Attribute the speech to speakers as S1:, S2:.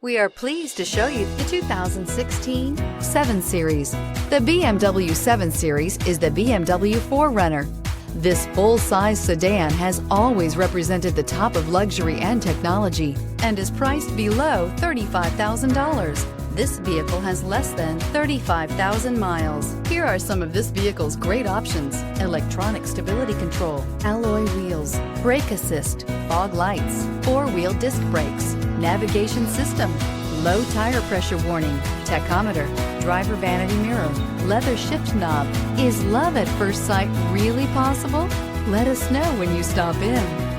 S1: We are pleased to show you the 2016 7 Series. The BMW 7 Series is the BMW 4Runner. This full-size sedan has always represented the top of luxury and technology and is priced below $35,000. This vehicle has less than 35,000 miles. Here are some of this vehicle's great options: electronic stability control, alloy wheels, brake assist, fog lights, four-wheel disc brakes, navigation system, low tire pressure warning, tachometer, driver vanity mirror, leather shift knob. Is love at first sight really possible? Let us know when you stop in.